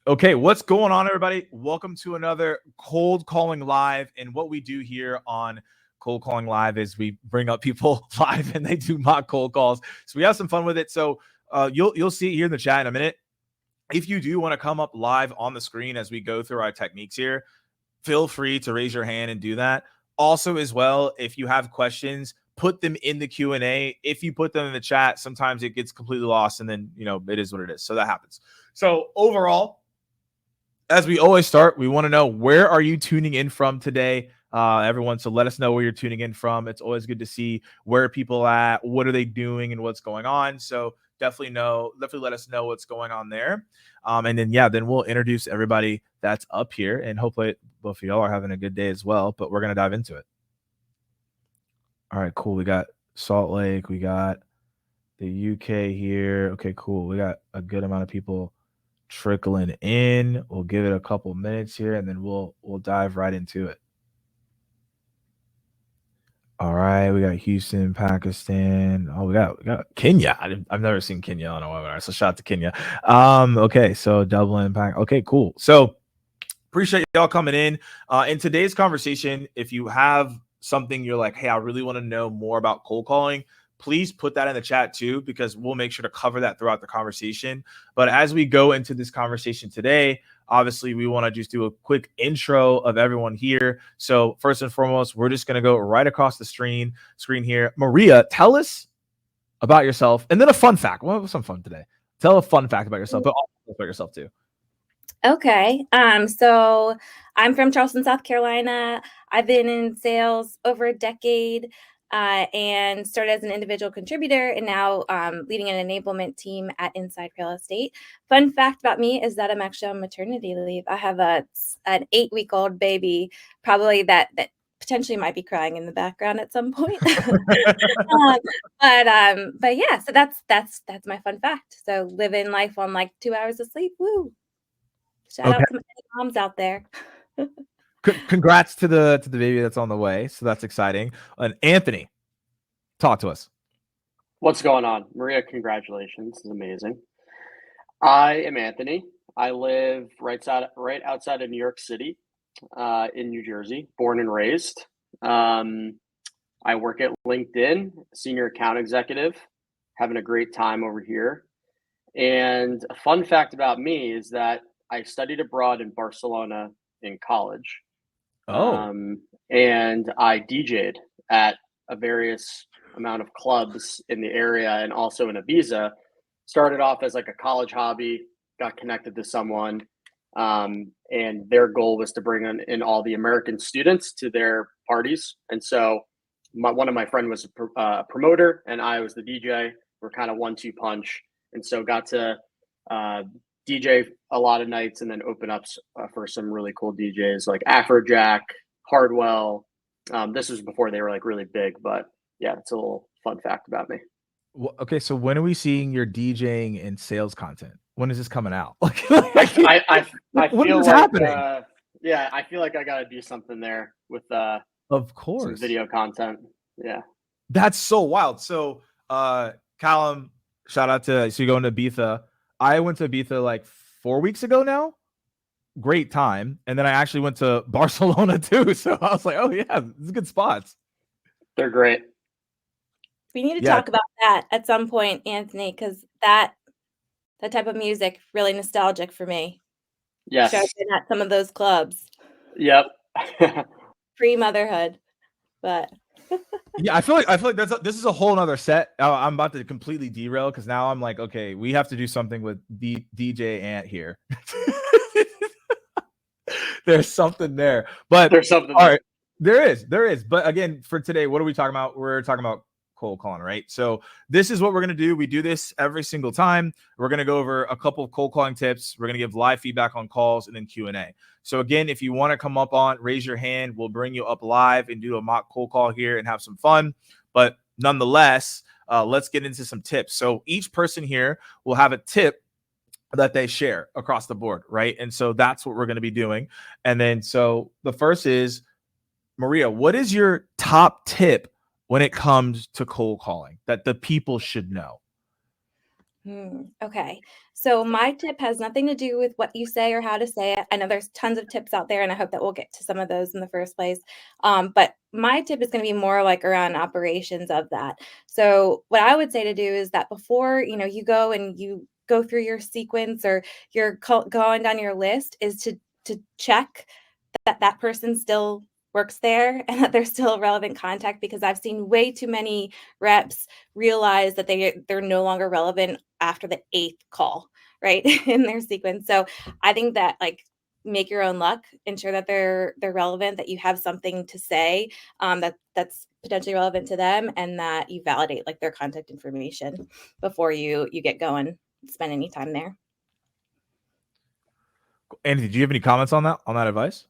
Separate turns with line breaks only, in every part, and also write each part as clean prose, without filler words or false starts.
Okay, what's going on, everybody? Welcome to another Cold Calling Live. And what we do here on Cold Calling Live is we bring up people live and they do mock cold calls. So we have some fun with it. So you'll see it here in the chat in a minute. If you do want to come up live on the screen as we go through our techniques here, feel free to raise your hand and do that. Also, as well, if you have questions, put them in the Q&A. If you put them in the chat, sometimes it gets completely lost, and then it is what it is. So that happens. So overall, as we always start, we want to know, where are you tuning in from today, everyone? So let us know where you're tuning in from. It's always good to see where people are at, what are they doing, and what's going on. So definitely let us know what's going on there. And then we'll introduce everybody that's up here, and hopefully both of y'all are having a good day as well. But we're gonna dive into it. All right, cool. We got Salt Lake, we got the UK here. Okay, cool. We got a good amount of people trickling in. We'll give it a couple minutes here, and then we'll dive right into it. All right, we got Houston, Pakistan. Oh, we got Kenya. I've never seen Kenya on a webinar, so shout out to Kenya. Okay, so Dublin, okay, cool. So appreciate y'all coming in. In today's conversation, if you have something you're like, hey, I really want to know more about cold calling, please put that in the chat too, because we'll make sure to cover that throughout the conversation. But as we go into this conversation today, obviously we want to just do a quick intro of everyone here. So first and foremost, we're just going to go right across the screen here. Maria, tell us about yourself, and then a fun fact. We'll have some fun today. Tell a fun fact about yourself, but also about yourself too.
Okay. So I'm from Charleston, South Carolina. I've been in sales over a decade. And started as an individual contributor, and now leading an enablement team at Inside Real Estate. Fun fact about me is that I'm actually on maternity leave. I have an 8-week-old baby, probably that potentially might be crying in the background at some point. But yeah, so that's my fun fact. So living life on like 2 hours of sleep. Woo! Shout out to my moms out there.
Congrats to the baby that's on the way. So that's exciting. And Anthony, talk to us.
What's going on? Maria, congratulations. This is amazing. I am Anthony. I live right outside of New York City, in New Jersey, born and raised. I work at LinkedIn, senior account executive, having a great time over here. And a fun fact about me is that I studied abroad in Barcelona in college. And I DJ'd at a various amount of clubs in the area and also in Ibiza. Started off as like a college hobby, got connected to someone, and their goal was to bring in all the American students to their parties. And so one of my friends was a promoter and I was the DJ. We're kind of 1-2 punch. And so got to DJ a lot of nights and then open up for some really cool DJs like Afrojack, Hardwell. This was before they were like really big, but yeah, it's a little fun fact about me.
Well, okay, so when are we seeing your DJing and sales content? When is this coming out?
I feel like
happening?
Yeah, I feel like I got to do something there with
of course,
some video content. Yeah,
that's so wild. So Callum, shout out to, so you're going to Ibiza. I went to Ibiza like 4 weeks ago now. Great time. And then I actually went to Barcelona too. So I was like, oh yeah, this is good spots.
They're great.
We need to talk about that at some point, Anthony, because that type of music really nostalgic for me.
Yes.
I've been at some of those clubs.
Yep.
Pre-motherhood, but
yeah, I feel like this is a whole nother set. I'm about to completely derail because now I'm like, okay, we have to do something with DJ Ant here. There's something there, but
there's something.
All right, there is. But again, for today, what are we talking about? We're talking about cold calling, right? So this is what we're going to do. We do this every single time. We're going to go over a couple of cold calling tips. We're going to give live feedback on calls and then Q&A. So again, if you want to come up on, raise your hand. We'll bring you up live and do a mock cold call here and have some fun. But nonetheless, let's get into some tips. So each person here will have a tip that they share across the board, right? And so that's what we're going to be doing. And then so the first is, Maria, what is your top tip when it comes to cold calling that the people should know?
Okay. So my tip has nothing to do with what you say or how to say it. I know there's tons of tips out there, and I hope that we'll get to some of those in the first place. But my tip is going to be more like around operations of that. So what I would say to do is that before, you go and you go through your sequence or you're going down your list is to check that that person still works there and that they're still a relevant contact, because I've seen way too many reps realize that they're no longer relevant after the 8th call, right? In their sequence. So I think that, like, make your own luck, ensure that they're relevant, that you have something to say that's potentially relevant to them, and that you validate like their contact information before you get going, spend any time there.
Andy, do you have any comments on that advice?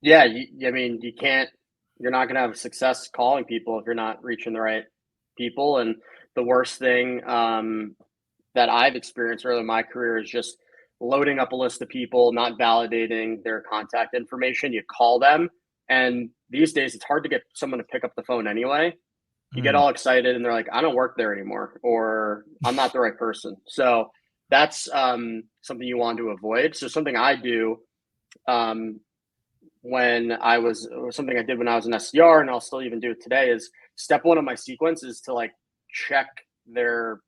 Yeah, I mean, you're not going to have success calling people if you're not reaching the right people. And the worst thing that I've experienced early in my career is just loading up a list of people, not validating their contact information. You call them, and these days it's hard to get someone to pick up the phone anyway. You get all excited and they're like, I don't work there anymore, or I'm not the right person. So that's something you want to avoid. So something I do something I did when I was an SDR, and I'll still even do it today, is step one of my sequence is to like check their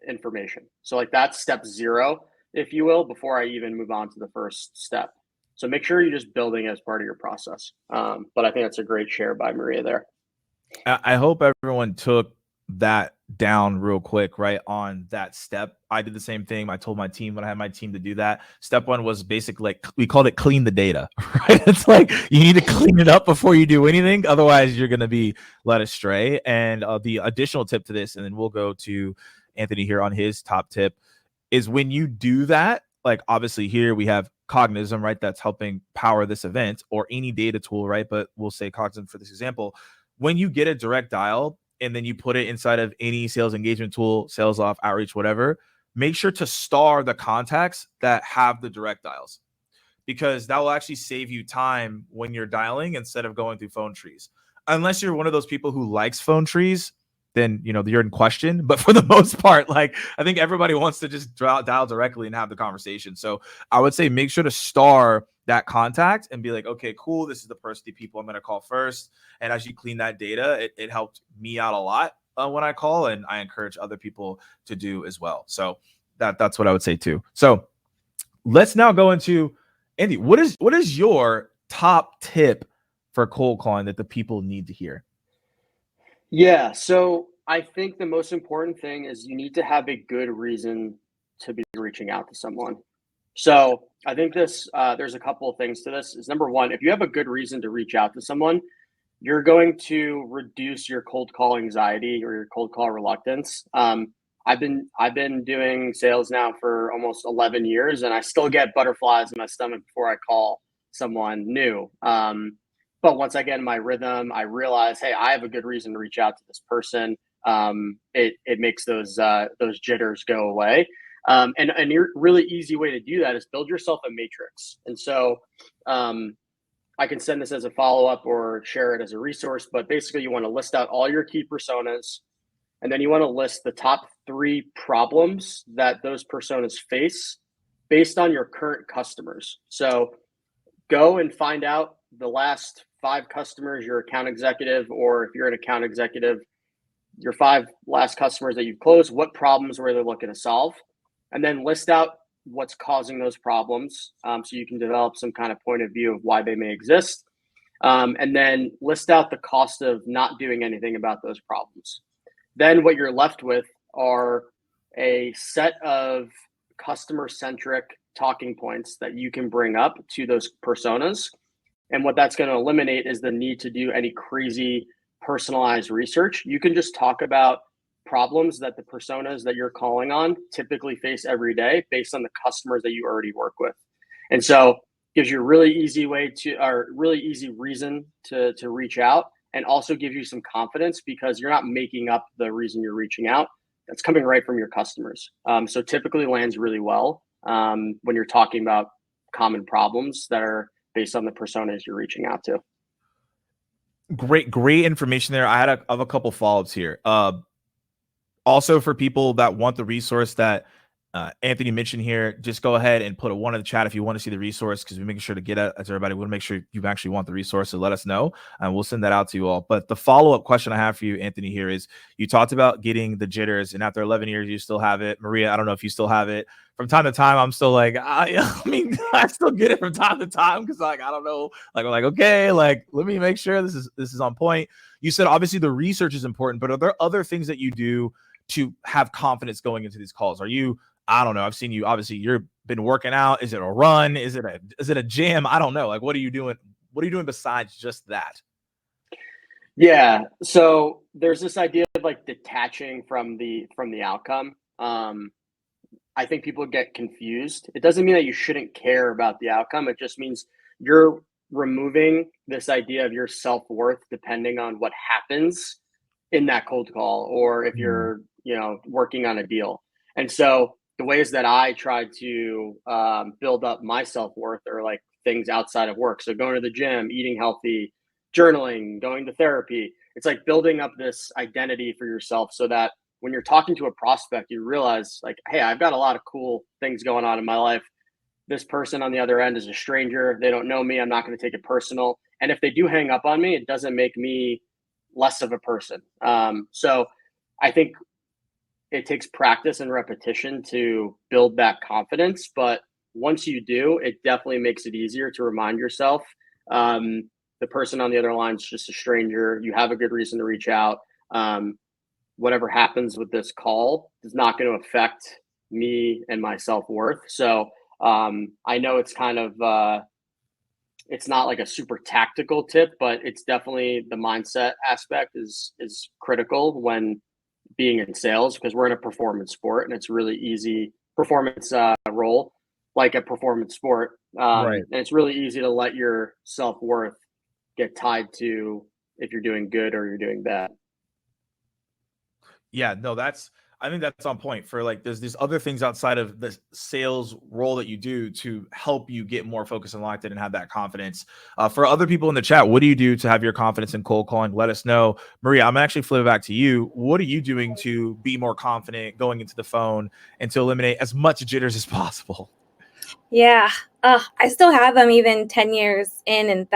information. So like that's step 0, if you will, before I even move on to the first step. So make sure you're just building as part of your process. But I think that's a great share by Maria there.
I hope everyone took that down real quick, right? On that step, I did the same thing. I told my team when I had my team to do that. Step 1 was basically, like, we called it clean the data, right? It's like you need to clean it up before you do anything. Otherwise, you're going to be led astray. And the additional tip to this, and then we'll go to Anthony here on his top tip, is when you do that, like obviously here we have Cognism, right? That's helping power this event, or any data tool, right? But we'll say Cognism for this example. When you get a direct dial and then you put it inside of any sales engagement tool, sales off, outreach, whatever, make sure to star the contacts that have the direct dials, because that will actually save you time when you're dialing instead of going through phone trees. Unless you're one of those people who likes phone trees, then you're in question. But for the most part, like, I think everybody wants to just dial directly and have the conversation. So I would say make sure to star that contact and be like, okay, cool, this is the person, the people I'm going to call first. And as you clean that data, it helped me out a lot when I call, and I encourage other people to do as well. So that's what I would say too. So let's now go into, Andy, what is your top tip for cold calling that the people need to hear?
Yeah, so I think the most important thing is you need to have a good reason to be reaching out to someone. So I think there's a couple of things to this. Is number one, if you have a good reason to reach out to someone, you're going to reduce your cold call anxiety or your cold call reluctance. I've been doing sales now for almost 11 years, and I still get butterflies in my stomach before I call someone new. But once I get in my rhythm, I realize, hey, I have a good reason to reach out to this person. It makes those jitters go away. And a really easy way to do that is build yourself a matrix. And so I can send this as a follow-up or share it as a resource, but basically you want to list out all your key personas, and then you want to list the top 3 problems that those personas face based on your current customers. So go and find out the last 5 customers, your account executive, or if you're an account executive, your 5 last customers that you've closed, what problems were they looking to solve? And then list out what's causing those problems, so you can develop some kind of point of view of why they may exist. And then list out the cost of not doing anything about those problems. Then what you're left with are a set of customer-centric talking points that you can bring up to those personas. And what that's going to eliminate is the need to do any crazy personalized research. You can just talk about problems that the personas that you're calling on typically face every day based on the customers that you already work with. And so gives you a really easy reason to reach out, and also gives you some confidence because you're not making up the reason you're reaching out. That's coming right from your customers. So typically lands really well when you're talking about common problems that are based on the personas you're reaching out to.
Great information there. I have a couple follow-ups here. Also, for people that want the resource that Anthony mentioned here, just go ahead and put a one in the chat if you want to see the resource, because we're making sure to get it to everybody. We want to make sure you actually want the resource, so let us know and we'll send that out to you all. But the follow-up question I have for you, Anthony, here is, you talked about getting the jitters, and after 11 years, you still have it. Maria, I don't know if you still have it. From time to time, I'm still like, I mean, I still get it from time to time, because like, I don't know, like, I'm like, okay, like, let me make sure this is on point. You said obviously the research is important, but are there other things that you do to have confidence going into these calls? Are you, I don't know, I've seen you, obviously you've been working out. Is it a run? Is it a gym? I don't know. Like, what are you doing? What are you doing besides just that?
Yeah. So there's this idea of like detaching from the outcome. I think people get confused. It doesn't mean that you shouldn't care about the outcome. It just means you're removing this idea of your self-worth depending on what happens in that cold call, or if you're, working on a deal. And so the ways that I try to build up my self-worth are like things outside of work. So going to the gym, eating healthy, journaling, going to therapy. It's like building up this identity for yourself so that when you're talking to a prospect, you realize like, hey, I've got a lot of cool things going on in my life. This person on the other end is a stranger. They don't know me. I'm not going to take it personal. And if they do hang up on me, it doesn't make me less of a person. So I think it takes practice and repetition to build that confidence. But once you do, it definitely makes it easier to remind yourself the person on the other line is just a stranger. You have a good reason to reach out. Whatever happens with this call is not going to affect me and my self-worth. So I know it's kind of it's not like a super tactical tip, but it's definitely the mindset aspect is critical when being in sales, because we're in a performance sport and it's really easy performance role like a performance sport.
Right.
And it's really easy to let your self-worth get tied to if you're doing good or you're doing bad.
Yeah, no, I think that's on point. For like, there's these other things outside of the sales role that you do to help you get more focused and locked in and have that confidence. For other people in the chat, what do you do to have your confidence in cold calling? Let us know. Maria, I'm actually flip it back to you. What are you doing to be more confident going into the phone and to eliminate as much jitters as possible?
Yeah, I still have them even 10 years in and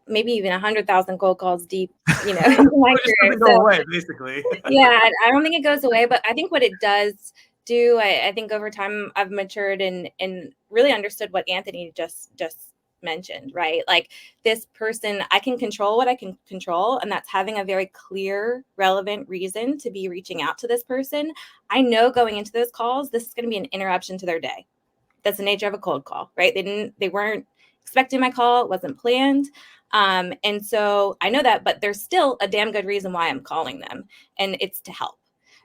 maybe even 100,000 cold calls deep, into my
It just
career.
doesn't go away, basically.
Yeah, I don't think it goes away, but I think what it does do, I think over time I've matured and really understood what Anthony just mentioned, right? Like, this person, I can control what I can control, and that's having a very clear, relevant reason to be reaching out to this person. I know going into those calls, this is going to be an interruption to their day. That's the nature of a cold call, right? They weren't expecting my call. It wasn't planned. And so I know that, but there's still a damn good reason why I'm calling them, and it's to help.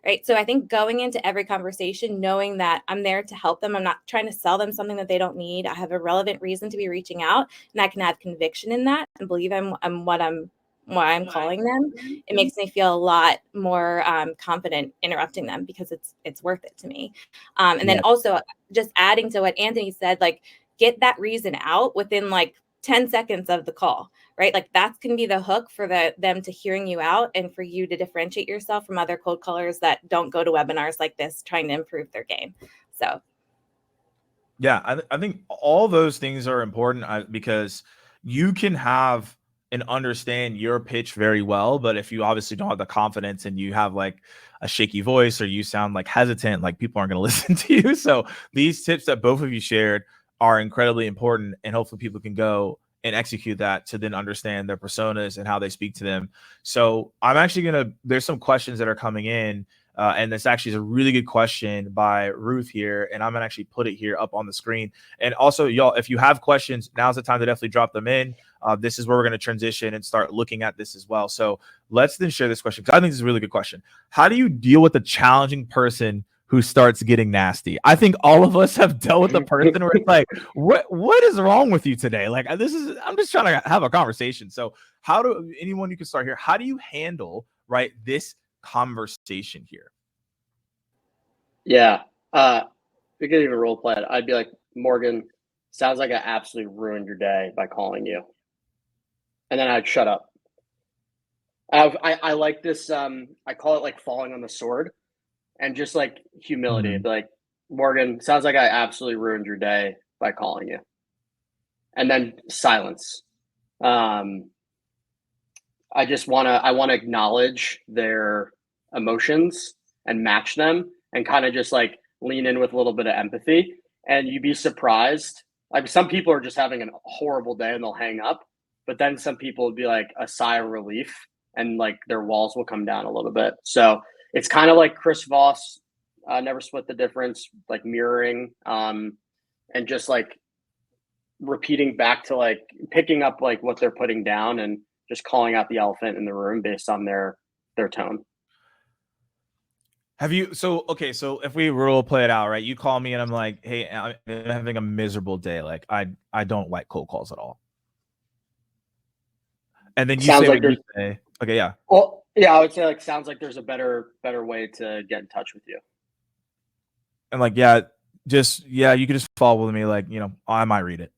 Right. So I think going into every conversation, knowing that I'm there to help them, I'm not trying to sell them something that they don't need. I have a relevant reason to be reaching out, and I can have conviction in that and believe why I'm calling them. It makes me feel a lot more confident interrupting them, because it's worth it to me. And then also just adding to what Anthony said, like, get that reason out within like 10 seconds of the call, right? Like, that's going to be the hook for them to hearing you out and for you to differentiate yourself from other cold callers that don't go to webinars like this trying to improve their game. So
Yeah, I think all those things are important, because you can have and understand your pitch very well, but if you obviously don't have the confidence and you have like a shaky voice or you sound like hesitant, like, people aren't going to listen to you. So these tips that both of you shared are incredibly important, and hopefully people can go and execute that to then understand their personas and how they speak to them. So I'm actually there's some questions that are coming in. And this actually is a really good question by Ruth here, and I'm gonna actually put it here up on the screen. And also, y'all, if you have questions, now's the time to definitely drop them in. This is where we're gonna transition and start looking at this as well. So let's then share this question, because I think this is a really good question. How do you deal with a challenging person who starts getting nasty? I think all of us have dealt with a person where it's like, what is wrong with you today? Like, I'm just trying to have a conversation. So anyone, you can start here. How do you handle, right, this conversation here?
Yeah. We could even role play it. I'd be like, Morgan, sounds like I absolutely ruined your day by calling you. And then I'd shut up. I like this. I call it like falling on the sword. and just like humility.
Mhm.
Like, Morgan, sounds like I absolutely ruined your day by calling you. And then silence. I want to acknowledge their emotions and match them and kind of just like lean in with a little bit of empathy. And you'd be surprised. Like, some people are just having a horrible day and they'll hang up, but then some people would be like a sigh of relief and like their walls will come down a little bit. So it's kind of like Chris Voss, Never Split the Difference, like mirroring, and just like repeating back to like picking up like what they're putting down and just calling out the elephant in the room based on their tone.
Have you so okay, so if we role play it out, right? You call me and I'm like, hey, I'm having a miserable day. Like I don't like cold calls at all. And then you
Sounds
say
like
what you
there's
say. Okay, yeah.
well, yeah, I would say like sounds like there's a better way to get in touch with you.
And like, yeah, you could just follow with me, like, I might read it.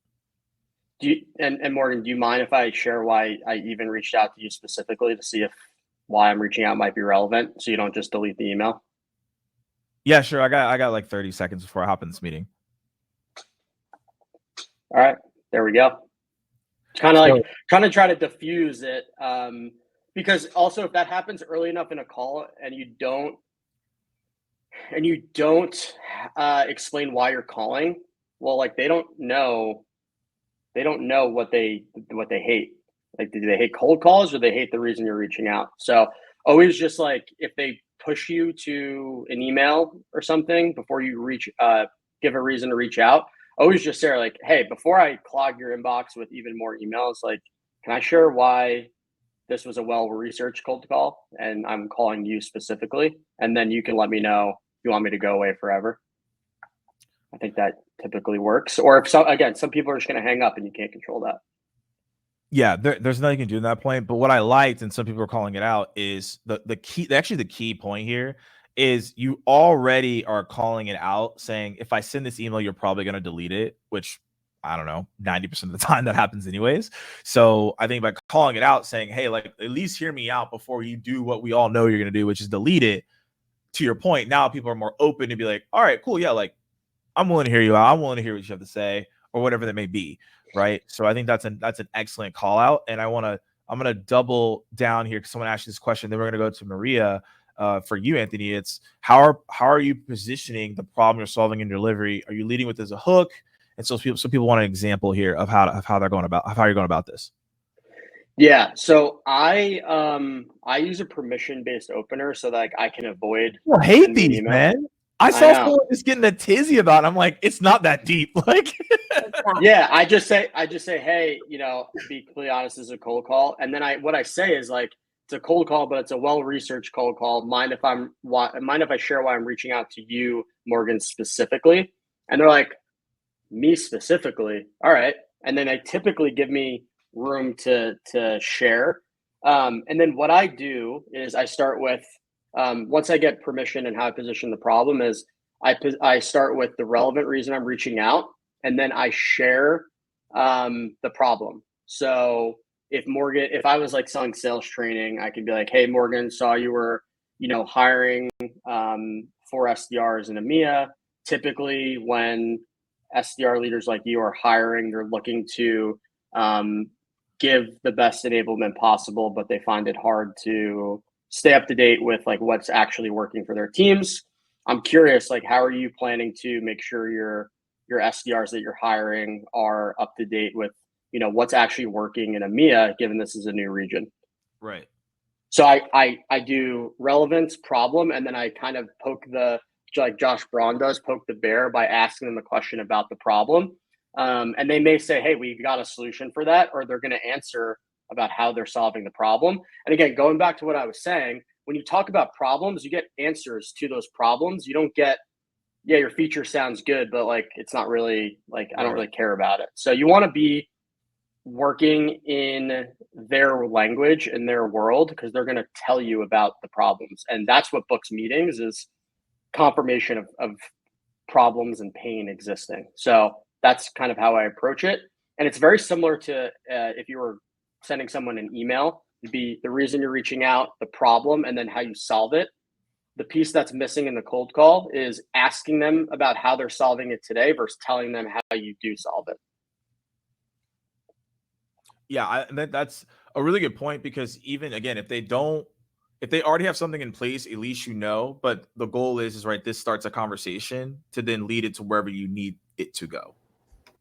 Do you, and Morgan, do you mind if I share why I even reached out to you specifically to see if why I'm reaching out might be relevant, so you don't just delete the email?
Yeah, sure. I got like 30 seconds before I hop in this meeting.
All right, there we go. It's kind of like trying to try to diffuse it, because also if that happens early enough in a call and you don't explain why you're calling, well, like they don't know what they hate. Like, do they hate cold calls or they hate the reason you're reaching out? So always just like if they push you to an email or something before you give a reason to reach out, always just say like, hey, before I clog your inbox with even more emails, like, can I share why this was a well-researched cold call and I'm calling you specifically? And then you can let me know if you want me to go away forever. I think that typically works. Or if some people are just going to hang up and you can't control that.
Yeah, there's nothing you can do in that point. But what I liked, and some people are calling it out, is the key point here is you already are calling it out, saying if I send this email, you're probably going to delete it, which I don't know, 90% of the time that happens anyways. So I think by calling it out, saying, hey, like, at least hear me out before you do what we all know you're going to do, which is delete it. To your point, now people are more open to be like, all right, cool. Yeah, like, I'm willing to hear you out. I'm willing to hear what you have to say, or whatever that may be. Right. So I think that's an excellent call out. And I'm gonna double down here because someone asked this question. Then we're gonna go to Maria. For you, Anthony, it's how are you positioning the problem you're solving in delivery? Are you leading with as a hook? And so people want an example here of how you're going about this.
Yeah, so I use a permission based opener so that like, I can avoid.
People hate
sending
these,
email.
man. I saw someone just getting a tizzy about it. I'm like, it's not that deep. Like,
yeah, I just say, hey, be completely honest, this is a cold call. And then what I say is like, it's a cold call, but it's a well-researched cold call. Mind if I share why I'm reaching out to you, Morgan, specifically? And they're like, me specifically? All right. And then they typically give me room to share. And then what I do is I start with, once I get permission and how I position the problem is I start with the relevant reason I'm reaching out, and then I share the problem. So if I was like selling sales training, I could be like, hey, Morgan, saw you were, hiring 4 SDRs in EMEA. Typically when SDR leaders like you are hiring, they're looking to give the best enablement possible, but they find it hard to stay up to date with like what's actually working for their teams. I'm curious, like, how are you planning to make sure your SDRs that you're hiring are up to date with, what's actually working in EMEA, given this is a new region?
right.
So I do relevance, problem, and then I kind of poke like Josh Braun does, poke the bear by asking them a question about the problem. And they may say, hey, we've got a solution for that, or they're going to answer about how they're solving the problem. And again, going back to what I was saying, when you talk about problems, you get answers to those problems. You don't get, yeah, your feature sounds good, but like, it's not really like, I don't really care about it. So you want to be working in their language, in their world, because they're going to tell you about the problems. And that's what books meetings is, confirmation of problems and pain existing. So that's kind of how I approach it. And it's very similar to if you were sending someone an email, it'd be the reason you're reaching out, the problem, and then how you solve it. the piece that's missing in the cold call is asking them about how they're solving it today versus telling them how you do solve it.
Yeah, that's a really good point, because even again, if they already have something in place, at least you know. But the goal is right, this starts a conversation to then lead it to wherever you need it to go,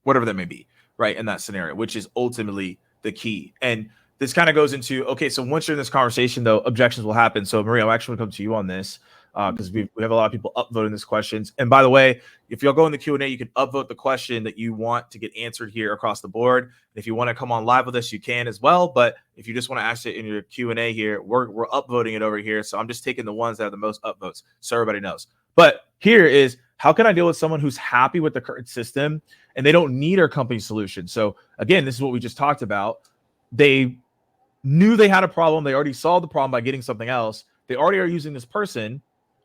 whatever that may be, right, in that scenario, which is ultimately the key. And this kind of goes into, okay, so once you're in this conversation, though, objections will happen. So Maria, I actually want to come to you on this, because we have a lot of people upvoting this questions. And by the way, if you'll go in the Q&A, you can upvote the question that you want to get answered here across the board. And if you want to come on live with us, you can as well. But if you just want to ask it in your Q&A here, we're upvoting it over here. So I'm just taking the ones that have the most upvotes, so everybody knows. But here is, how can I deal with someone who's happy with the current system and they don't need our company solution? So again, this is what we just talked about. They knew they had a problem. They already solved the problem by getting something else. They already are using this person.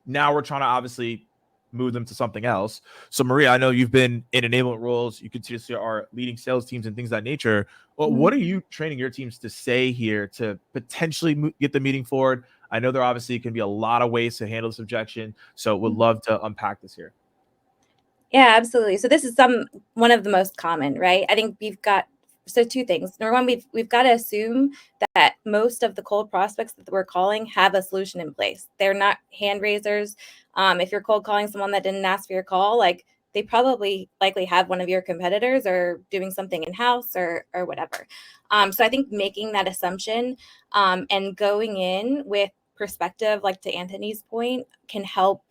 Now we're trying to obviously move them to something else. So Maria, I know you've been in enablement roles. You continuously are leading sales teams and things of that nature. Well, what are you training your teams to say here to potentially get the meeting forward? I know there obviously can be a lot of ways to handle this objection. So would love to unpack this here.
Yeah, absolutely. So this is one of the most common, right? I think we've got two things. Number one, we've got to assume that most of the cold prospects that we're calling have a solution in place. They're not hand raisers. If you're cold calling someone that didn't ask for your call, like, they probably likely have one of your competitors or doing something in-house or whatever. So I think making that assumption and going in with perspective, like to Anthony's point, can help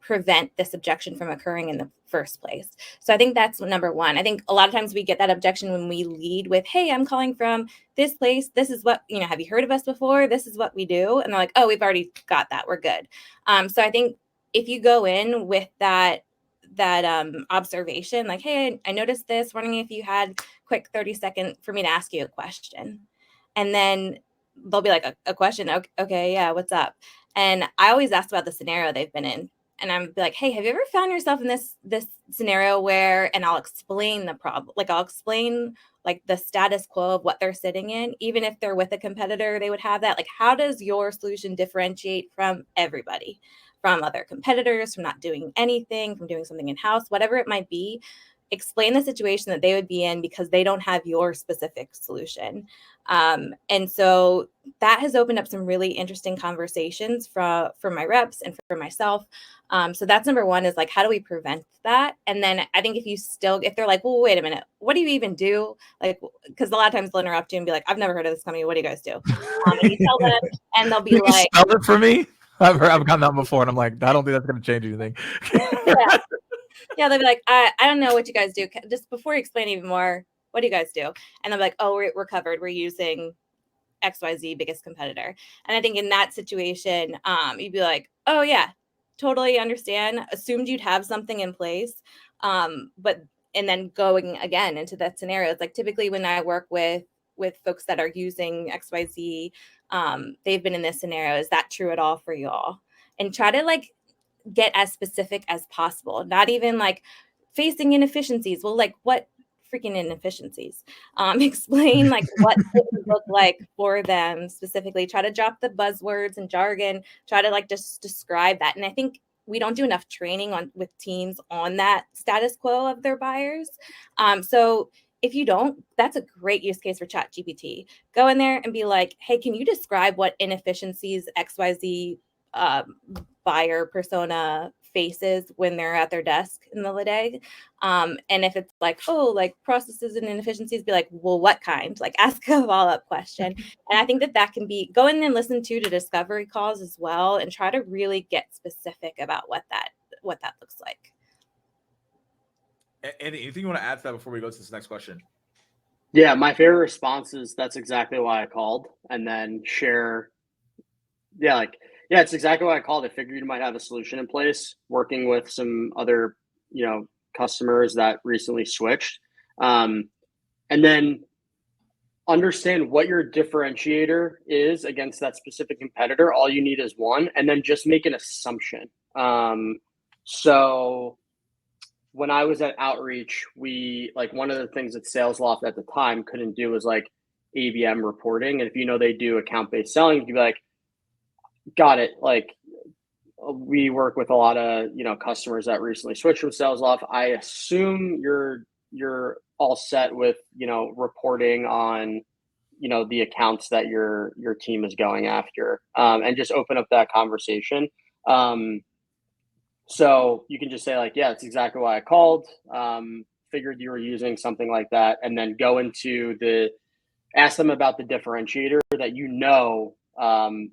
prevent this objection from occurring in the first place. So I think that's number one. I think a lot of times we get that objection when we lead with, hey, I'm calling from this place. This is what, have you heard of us before? This is what we do. And they're like, oh, we've already got that. We're good. So I think if you go in with that observation, like, hey, I noticed this, wondering if you had quick 30-second for me to ask you a question. And then they'll be like, a question. Okay, yeah, what's up? And I always ask about the scenario they've been in. And I'm like, hey, have you ever found yourself in this scenario where, and I'll explain the problem. Like, I'll explain like the status quo of what they're sitting in. Even if they're with a competitor, they would have that. Like, how does your solution differentiate from everybody, from other competitors, from not doing anything, from doing something in-house, whatever it might be? Explain the situation that they would be in because they don't have your specific solution. And so that has opened up some really interesting conversations for my reps and for myself. So that's number one, is like, how do we prevent that? And then I think if they're like, well, wait a minute, what do you even do? Like, because a lot of times they'll interrupt you and be like, I've never heard of this company. What do you guys do? And you tell them, and they'll be
Can
like,
you spell it for me? I've gotten that before, and I'm like, I don't think that's going to change anything.
Yeah, they'll be like, I don't know what you guys do. Just before you explain even more, what do you guys do? And they'll be like, oh, we're covered. We're using XYZ biggest competitor. And I think in that situation, you'd be like, oh yeah, totally understand. Assumed you'd have something in place. And then going again into that scenario, it's like typically when I work with folks that are using XYZ, they've been in this scenario. Is that true at all for you all? And try to like get as specific as possible, not even like facing inefficiencies. Well, like, what freaking inefficiencies? Explain like what it would look like for them specifically. Try to drop the buzzwords and jargon, try to like just describe that. And I think we don't do enough training with teams on that status quo of their buyers. So if you don't, that's a great use case for ChatGPT. Go in there and be like, hey, can you describe what inefficiencies XYZ buyer persona faces when they're at their desk in the middle of the day? And if it's like, oh, like processes and inefficiencies, be like, well, what kind? Like, ask a follow-up question. And I think that can be, go in and listen to discovery calls as well, and try to really get specific about what that looks like.
Anything you want to add to that before we go to this next question?
Yeah, my favorite response is, that's exactly why I called, and then share. Yeah, it's exactly why I called. I figured you might have a solution in place, working with some other, customers that recently switched. And then understand what your differentiator is against that specific competitor. All you need is one, and then just make an assumption. So when I was at Outreach, we, like, one of the things that SalesLoft at the time couldn't do was like ABM reporting. And if they do account-based selling, you'd be like, got it. Like, we work with a lot of, customers that recently switched from sales off. I assume you're all set with, reporting on, the accounts that your team is going after, and just open up that conversation. So you can just say like, yeah, it's exactly why I called. Figured you were using something like that, and then go into ask them about the differentiator that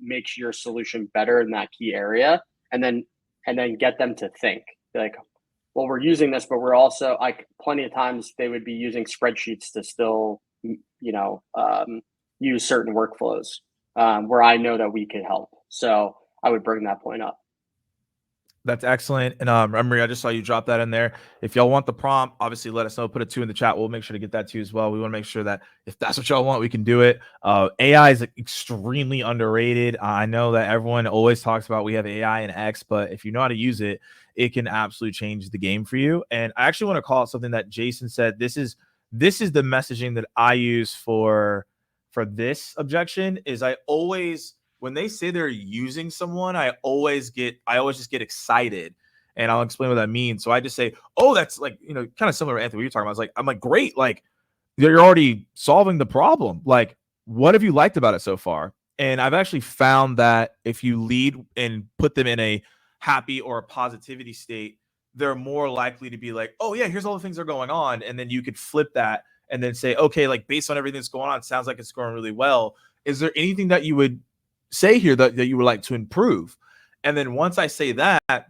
makes your solution better in that key area, and then get them to think like, well, we're using this, but we're also like plenty of times they would be using spreadsheets to still use certain workflows where I know that we could help. So I would bring that point up.
That's excellent. And Emery, I just saw you drop that in there. If y'all want the prompt, obviously let us know. Put a 2 in the chat. We'll make sure to get that to you as well. We want to make sure that if that's what y'all want, we can do it. AI is extremely underrated. I know that everyone always talks about we have AI and X, but if you know how to use it, it can absolutely change the game for you. And I actually want to call it something that Jason said. This is the messaging that I use for this objection. Is I always, when they say they're using someone, I always just get excited, and I'll explain what that means. So I just say, oh, that's like, kind of similar to Anthony, what you're talking about. I'm like, great. Like you're already solving the problem. Like, what have you liked about it so far? And I've actually found that if you lead and put them in a happy or a positivity state, they're more likely to be like, oh yeah, here's all the things that are going on. And then you could flip that and then say, okay, like based on everything that's going on, it sounds like it's going really well. Is there anything that you would say here that you would like to improve? And then once I say that,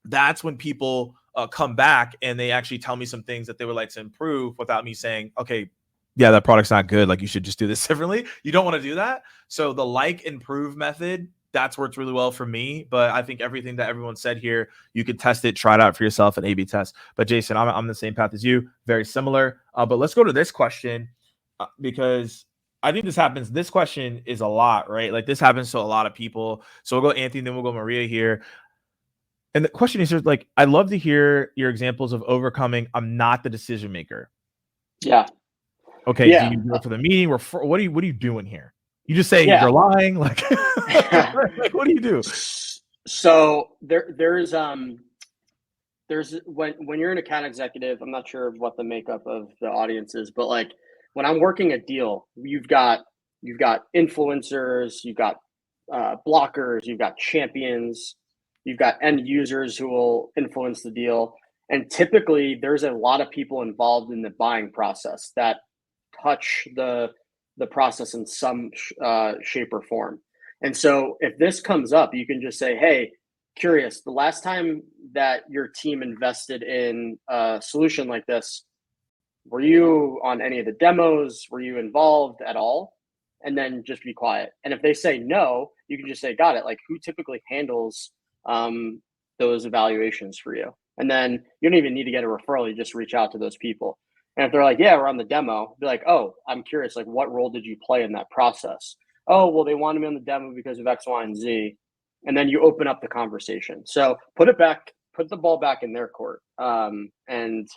that's when people come back and they actually tell me some things that they would like to improve without me saying, okay, yeah, that product's not good, like you should just do this differently. You don't want to do that. So the improve method, that's worked really well for me. But I think everything that everyone said here, you could test it, try it out for yourself, and A/B test. But Jason, I'm the same path as you, very similar. But let's go to this question because I think this happens. This question is a lot, right? Like this happens to a lot of people. So we'll go Anthony, then we'll go Maria here. And the question is like, I'd love to hear your examples of overcoming, I'm not the decision maker.
Yeah.
Okay. Yeah. Do you do it for the meeting or what are you doing here? You just say you're lying. Like, like, what do you do?
So there's when you're an account executive, I'm not sure what the makeup of the audience is, but like when I'm working a deal, you've got influencers, you've got blockers, you've got champions, you've got end users who will influence the deal. And typically there's a lot of people involved in the buying process that touch the process in some shape or form. And so if this comes up, you can just say, hey, curious, the last time that your team invested in a solution like this, were you on any of the demos? Were you involved at all? And then just be quiet. And if they say no, you can just say, got it. Like who typically handles those evaluations for you? And then you don't even need to get a referral. You just reach out to those people. And if they're like, yeah, we're on the demo, be like, oh, I'm curious, like what role did you play in that process? Oh, well, they wanted me on the demo because of X, Y, and Z. And then you open up the conversation. So put the ball back in their court. And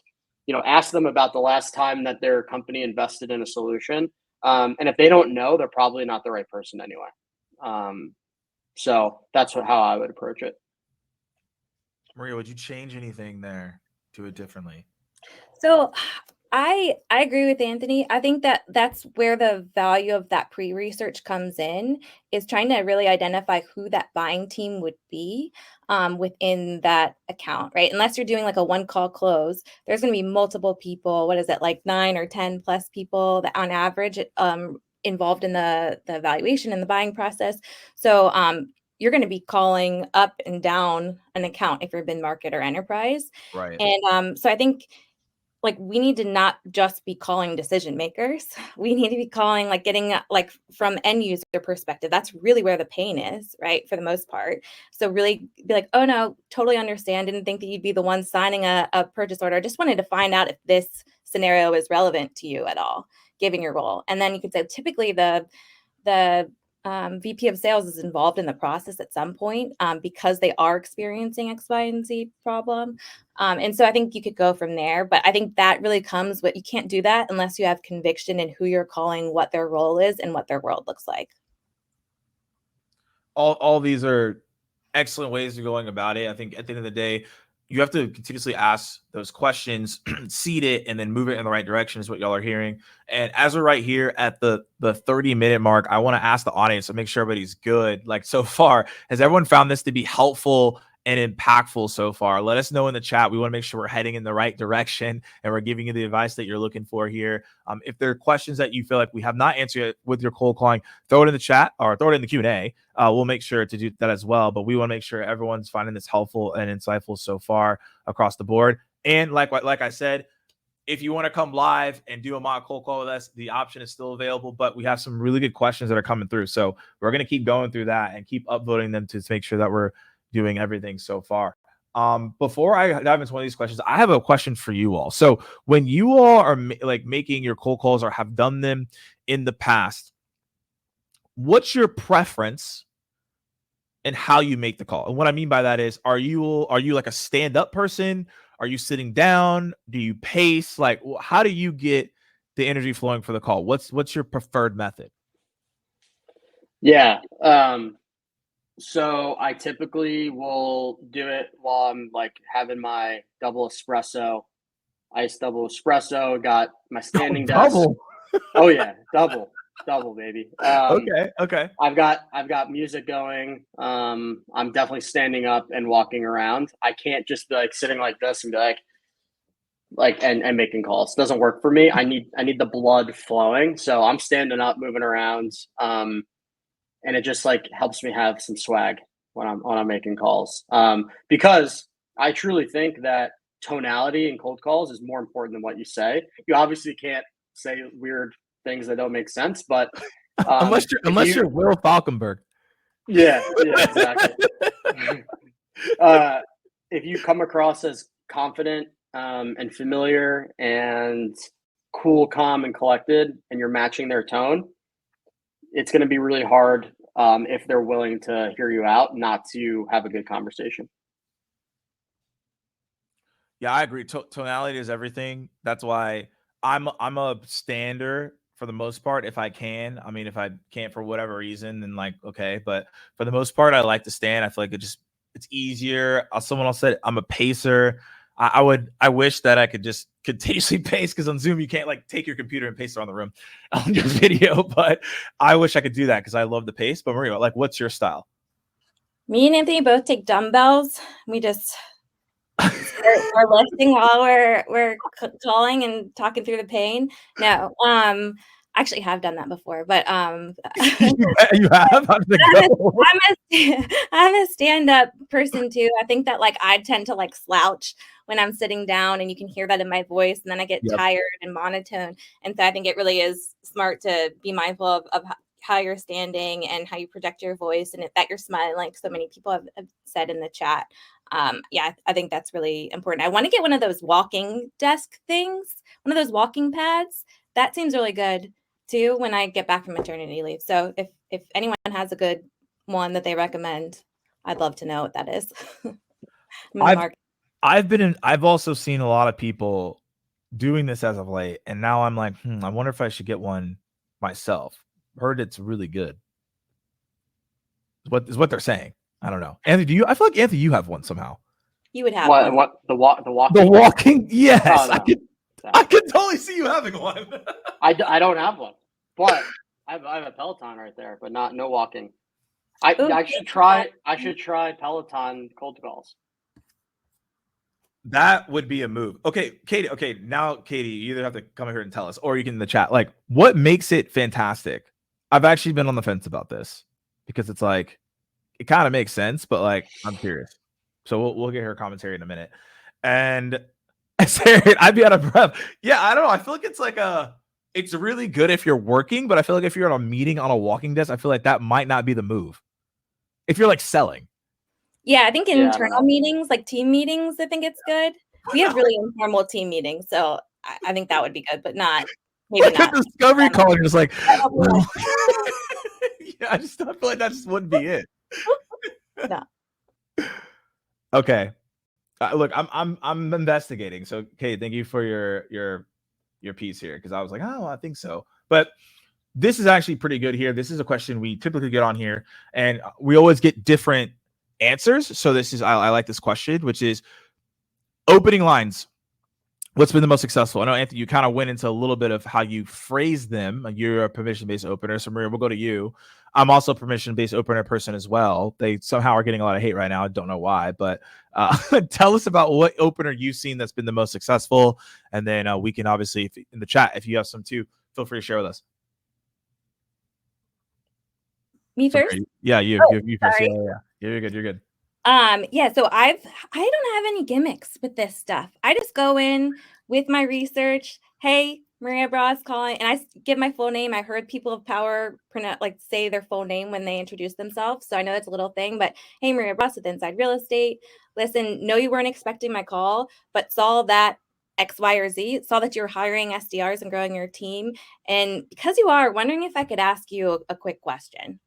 ask them about the last time that their company invested in a solution. And if they don't know, they're probably not the right person anyway. So that's how I would approach it.
Maria, would you change anything there? Do it differently?
So I agree with Anthony. I think that's where the value of that pre-research comes in, is trying to really identify who that buying team would be within that account, right? Unless you're doing like a one-call close, there's going to be multiple people. What is it, like 9 or 10 plus people that on average involved in the evaluation and the buying process. So you're going to be calling up and down an account if you're mid-market or enterprise.
Right.
And so I think like we need to not just be calling decision makers. We need to be calling, like getting like from end user perspective. That's really where the pain is, right? For the most part. So really be like, oh no, totally understand. Didn't think that you'd be the one signing a purchase order. I just wanted to find out if this scenario is relevant to you at all, given your role. And then you could say typically the VP of sales is involved in the process at some point because they are experiencing X, Y, and Z problem. And so I think you could go from there. But I think that really comes you can't do that unless you have conviction in who you're calling, what their role is, and what their world looks like.
All these are excellent ways of going about it. I think at the end of the day, you have to continuously ask those questions, seed it, and then move it in the right direction is what y'all are hearing. And as we're right here at the 30-minute mark, I want to ask the audience to make sure everybody's good. Like, so far, has everyone found this to be helpful and impactful so far? Let us know in the chat. We want to make sure we're heading in the right direction and we're giving you the advice that you're looking for here. If there are questions that you feel like we have not answered with your cold calling, throw it in the chat or throw it in the Q&A. We'll make sure to do that as well. But we want to make sure everyone's finding this helpful and insightful so far across the board. And like I said, if you want to come live and do a mock cold call with us, the option is still available, but we have some really good questions that are coming through. So we're going to keep going through that and keep upvoting them to make sure that we're doing everything so far. Before I dive into one of these questions, I have a question for you all. So when you all are making your cold calls or have done them in the past, what's your preference and how you make the call? And what I mean by that is, are you like a stand-up person? Are you sitting down? Do you pace? Like, how do you get the energy flowing for the call? What's your preferred method?
Yeah. So I typically will do it while I'm like having my double espresso, iced double espresso, got my standing desk. Oh yeah, double, baby.
Okay.
I've got music going. I'm definitely standing up and walking around. I can't just be like sitting like this and be like and making calls. It doesn't work for me. I need the blood flowing. So I'm standing up, moving around. And it just like helps me have some swag when I'm making calls. Because I truly think that tonality in cold calls is more important than what you say. You obviously can't say weird things that don't make sense, but
unless you're Will Falkenberg.
Yeah, exactly. If you come across as confident and familiar and cool, calm, and collected, and you're matching their tone, it's going to be really hard if they're willing to hear you out, not to have a good conversation.
Yeah, I agree. Tonality is everything. That's why I'm a stander for the most part if I can. I mean, if I can't for whatever reason, then like, okay. But for the most part, I like to stand. I feel like it's easier. Someone else said I'm a pacer. I wish that I could just continuously pace, because on Zoom you can't like take your computer and paste around the room on your video. But I wish I could do that because I love the pace. But Maria, like, what's your style?
Me and Anthony both take dumbbells. We just we're lifting while we're calling and talking through the pain. No, I actually have done that before, but
you have. How did it go?
I'm a stand-up person too. I think that like I tend to like slouch when I'm sitting down, and you can hear that in my voice, and then I get tired and monotone. And so I think it really is smart to be mindful of how you're standing and how you project your voice, and that you're smiling, like so many people have said in the chat. Yeah, I think that's really important. I want to get one of those walking desk things, one of those walking pads. That seems really good too when I get back from maternity leave. So if anyone has a good one that they recommend, I'd love to know what that is.
I've also seen a lot of people doing this as of late, and now I'm like, I wonder if I should get one myself. Heard it's really good. What they're saying. I don't know. Anthony, I feel like Anthony, you have one somehow.
You would have
one.
What
the walking?
The walking? Yes.
Oh, no.
I could totally see you having one.
I don't have one, but I have a Peloton right there, but no walking. I should try Peloton cold calls.
That would be a move. Okay, Katie. Okay, now Katie, you either have to come here and tell us, or you can in the chat. Like, what makes it fantastic? I've actually been on the fence about this because it's like it kind of makes sense, but like I'm curious. So we'll get her commentary in a minute. And Sarah, I'd be out of breath. Yeah, I don't know. I feel like it's like it's really good if you're working, but I feel like if you're at a meeting on a walking desk, I feel like that might not be the move. If you're like selling.
Yeah, I think internal meetings, like team meetings, I think it's good. We have really informal team meetings, so I think that would be good, but maybe
like
not.
A discovery call, you're just like, well. Yeah, I feel like that just wouldn't be it.
No.
Okay. Look, I'm investigating. So, Kate, thank you for your piece here, because I was like, oh, I think so. But this is actually pretty good here. This is a question we typically get on here, and we always get different answers. So this is, I like this question, which is opening lines. What's been the most successful? I know, Anthony, you kind of went into a little bit of how you phrase them. You're a permission-based opener. So Maria, we'll go to you. I'm also a permission-based opener person as well. They somehow are getting a lot of hate right now. I don't know why, but tell us about what opener you've seen that's been the most successful. And then we can obviously, if, in the chat, if you have some too, feel free to share with us.
Me first?
Yeah, you first.
Sorry.
Yeah. You're good. You're good.
Yeah, so I don't have any gimmicks with this stuff. I just go in with my research. Hey, Maria Bras calling, and I give my full name. I heard people of power say their full name when they introduce themselves, so I know that's a little thing. But hey, Maria Bras with Inside Real Estate. Listen, know you weren't expecting my call, but saw that X, Y, or Z. Saw that you're hiring SDRs and growing your team, and because you are, wondering if I could ask you a quick question.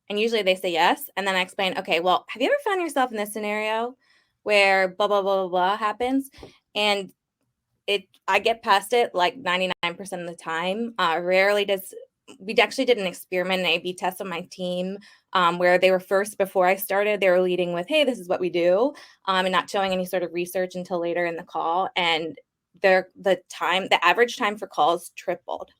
And usually they say yes. And then I explain, okay, well, have you ever found yourself in this scenario where blah, blah, blah, blah, blah happens? And I get past it like 99% of the time. Rarely we actually did an experiment, an A/B test on my team where they were first, before I started, they were leading with, hey, this is what we do, and not showing any sort of research until later in the call. And the average time for calls tripled.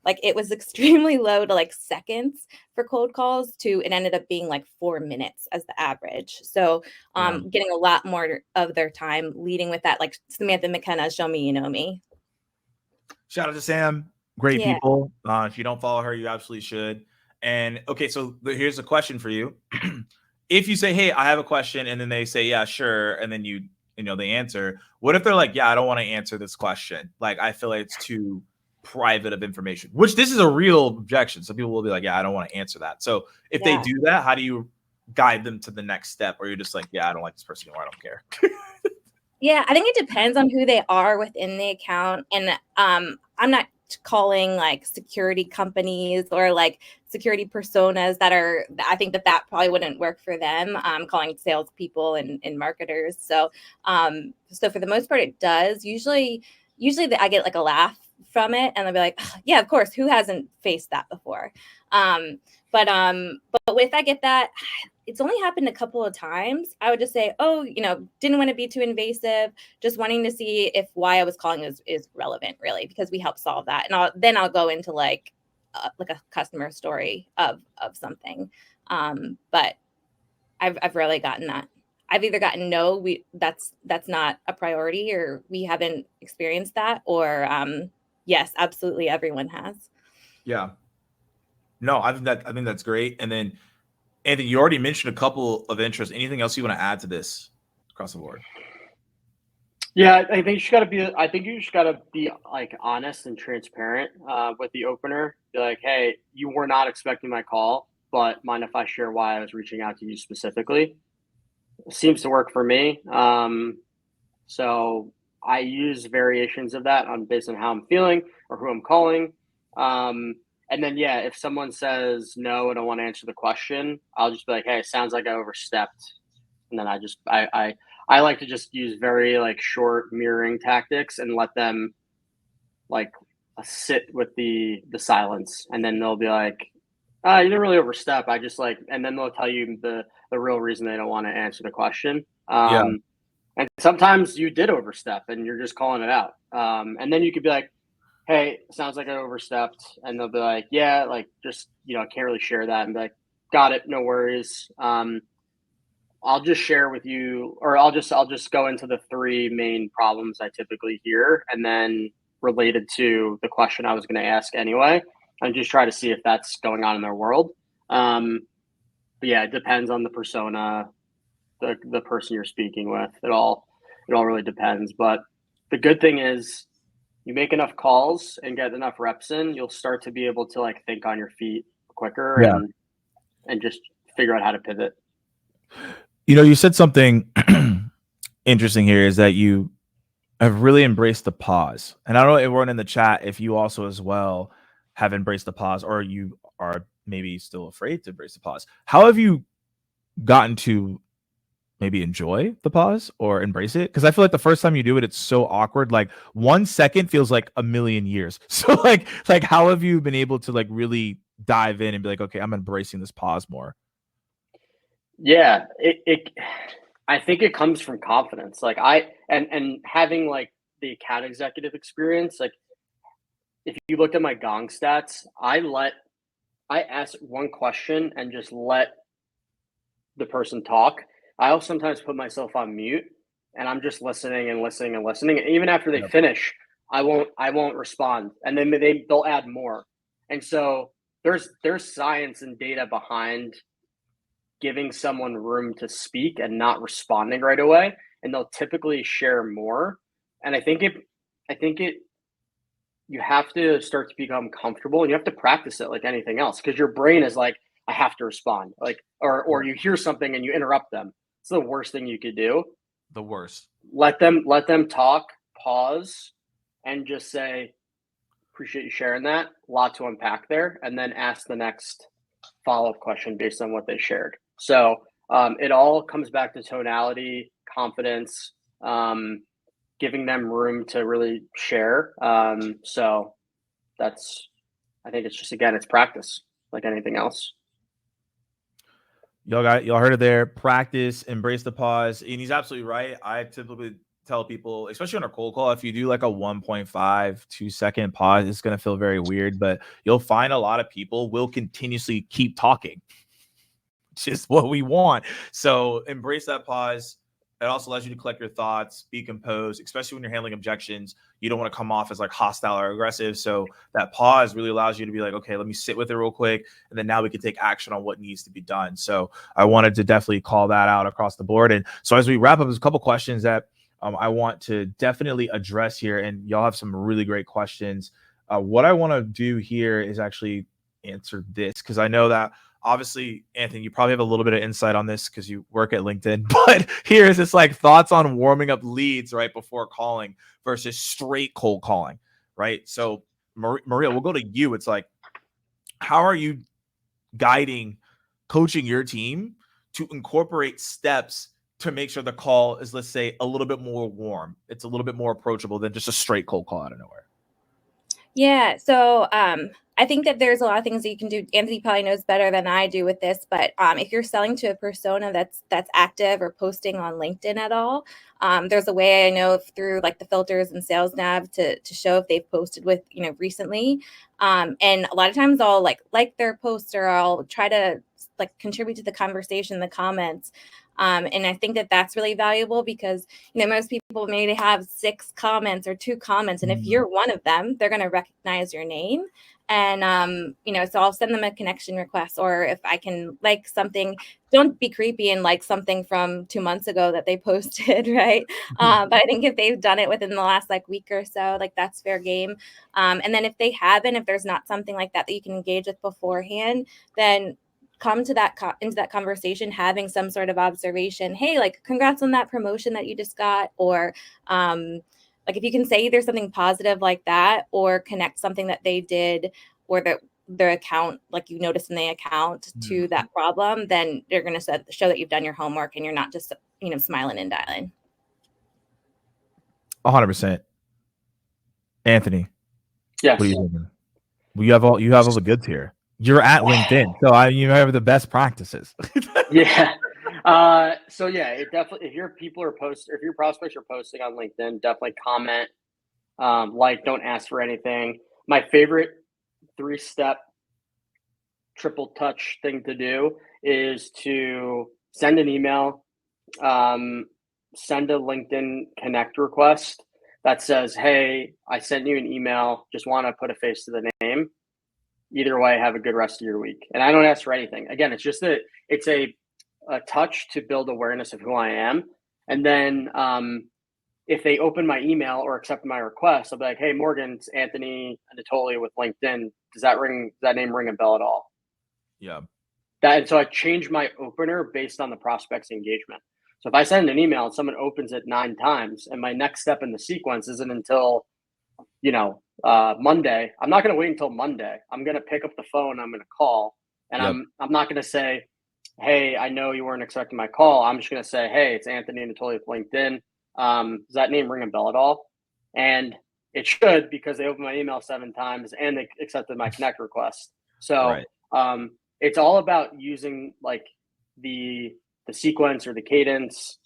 Like it was extremely low to like seconds for cold calls to it ended up being like 4 minutes as the average. So getting a lot more of their time leading with that, like Samantha McKenna, show me you know me.
Shout out to Sam. Great people. If you don't follow her, you absolutely should. And okay, so here's a question for you. If you say, hey, I have a question, and then they say, yeah, sure, and then you know they answer, what if they're like, yeah, I don't want to answer this question, like I feel like it's too private of information, which this is a real objection. Some people will be like, yeah, I don't want to answer that. So if they do that, how do you guide them to the next step? Or you're just like, yeah, I don't like this person anymore, I don't care.
Yeah, I think it depends on who they are within the account. And I'm not calling like security companies or like security personas I think that probably wouldn't work for them. I'm calling salespeople and marketers. So for the most part, it does. Usually I get like a laugh from it, and they'll be like, oh, yeah, of course, who hasn't faced that before? But if I get that, it's only happened a couple of times. I would just say, oh, didn't want to be too invasive, just wanting to see if why I was calling is relevant, really, because we help solve that. And I'll go into like a customer story of something. But I've rarely gotten that. I've either gotten no, that's not a priority, or we haven't experienced that, or yes, absolutely, everyone has.
Yeah. No, I think that's great. And then Anthony, you already mentioned a couple of interests. Anything else you want to add to this across the board?
Yeah, I think you just gotta be like honest and transparent with the opener. Be like, hey, you were not expecting my call, but mind if I share why I was reaching out to you specifically? It seems to work for me. So I use variations of that based on how I'm feeling or who I'm calling. And then, yeah, if someone says no, I don't want to answer the question, I'll just be like, hey, it sounds like I overstepped. And then I like to just use very like short mirroring tactics and let them like sit with the silence. And then they'll be like, you didn't really overstep. I just and then they'll tell you the real reason they don't want to answer the question. And sometimes you did overstep and you're just calling it out. And then you could be like, hey, sounds like I overstepped. And they'll be like, yeah, like just, I can't really share that. And be like, got it. No worries. I'll just share with you, or I'll just go into the 3 main problems I typically hear, and then related to the question I was going to ask anyway, and just try to see if that's going on in their world. But yeah, it depends on the persona, the person you're speaking with. It all really depends. But the good thing is, you make enough calls and get enough reps in, you'll start to be able to like think on your feet quicker and just figure out how to pivot.
You said something interesting here, is that you have really embraced the pause. And I don't know, everyone in the chat, if you also as well have embraced the pause, or you are maybe still afraid to embrace the pause. How have you gotten to maybe enjoy the pause or embrace it? Because I feel like the first time you do it, it's so awkward. Like 1 second feels like a million years. So like how have you been able to like really dive in and be like, okay, I'm embracing this pause more?
Yeah, I think it comes from confidence. Like and having like the account executive experience, like if you looked at my Gong stats, I ask one question and just let the person talk. I'll sometimes put myself on mute and I'm just listening and listening and listening. And even after they
Yep.
finish, I won't respond. And then they'll add more. And so there's science and data behind giving someone room to speak and not responding right away. And they'll typically share more. And I think you have to start to become comfortable and you have to practice it like anything else, because your brain is like, I have to respond, like, or you hear something and you interrupt them. It's the worst thing you could do.
The worst.
Let them talk, pause, and just say, appreciate you sharing that. A lot to unpack there, and then ask the next follow-up question based on what they shared. So it all comes back to tonality, confidence, giving them room to really share. So I think it's just, again, it's practice like anything else.
Y'all heard it there. Practice, embrace the pause. And he's absolutely right. I typically tell people, especially on a cold call, if you do like a 1.5, 2 second pause, it's going to feel very weird, but you'll find a lot of people will continuously keep talking. It's just what we want. So embrace that pause. It also allows you to collect your thoughts, be composed, especially when you're handling objections. You don't want to come off as like hostile or aggressive. So that pause really allows you to be like, okay, let me sit with it real quick. And then now we can take action on what needs to be done. So I wanted to definitely call that out across the board. And so as we wrap up, there's a couple questions that I want to definitely address here. And y'all have some really great questions. What I want to do here is actually answer this, because I know that obviously, Anthony, you probably have a little bit of insight on this because you work at LinkedIn, but here's this like thoughts on warming up leads right before calling versus straight cold calling, right? So Maria, we'll go to you. It's like, how are you coaching your team to incorporate steps to make sure the call is, let's say, a little bit more warm? It's a little bit more approachable than just a straight cold call out of nowhere.
Yeah. So I think that there's a lot of things that you can do. Anthony probably knows better than I do with this, but if you're selling to a persona that's active or posting on LinkedIn at all, there's a way I know through like the filters and sales nav to show if they've posted with, recently. And a lot of times I'll like their post, or I'll try to like contribute to the conversation in the comments. And I think that that's really valuable because, most people maybe have 6 comments or 2 comments. And if you're one of them, they're going to recognize your name. And, so I'll send them a connection request, or if I can like something, don't be creepy and like something from 2 months ago that they posted, right? But I think if they've done it within the last like week or so, like that's fair game. And then if they haven't, if there's not something like that you can engage with beforehand, then come to into that conversation having some sort of observation. Hey, like congrats on that promotion that you just got, or like if you can say either something positive like that, or connect something that they did, or their account, like you noticed in the account, to that problem, then they're going to show that you've done your homework and you're not just smiling and dialing.
100%. Anthony,
Yes.
what are you thinking? Well, you have all the goods here. You're at LinkedIn, so you have the best practices.
Yeah. So yeah, it definitely, if your prospects are posting on LinkedIn, definitely comment, like, don't ask for anything. My favorite 3-step triple touch thing to do is to send an email, send a LinkedIn connect request that says, hey, I sent you an email, just want to put a face to the name. Either way, have a good rest of your week. And I don't ask for anything. Again, it's just it's a touch to build awareness of who I am. And then if they open my email or accept my request, I'll be like, hey, Morgan, it's Anthony Anatoli with LinkedIn. Does that name ring a bell at all?
Yeah.
So I change my opener based on the prospect's engagement. So if I send an email and someone opens it 9 times, and my next step in the sequence isn't until, Monday, I'm not going to wait until Monday. I'm going to pick up the phone. I'm going to call, and I'm not going to say, hey, I know you weren't expecting my call. I'm just going to say, hey, it's Anthony Anatoli with LinkedIn. Does that name ring a bell at all? And it should, because they opened my email 7 times and they accepted my connect request. So it's all about using like the sequence or the cadence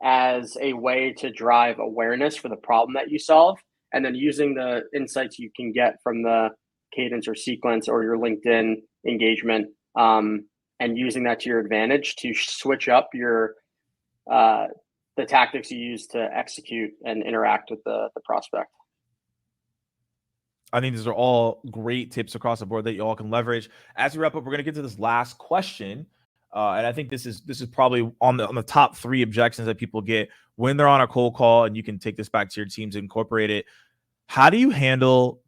as a way to drive awareness for the problem that you solve, and then using the insights you can get from the cadence or sequence or your LinkedIn engagement, and using that to your advantage to switch up your the tactics you use to execute and interact with the prospect.
I think these are all great tips across the board that you all can leverage. As we wrap up, we're going to get to this last question, and I think this is probably on the top 3 objections that people get when they're on a cold call, and you can take this back to your teams and incorporate it. How do you handle,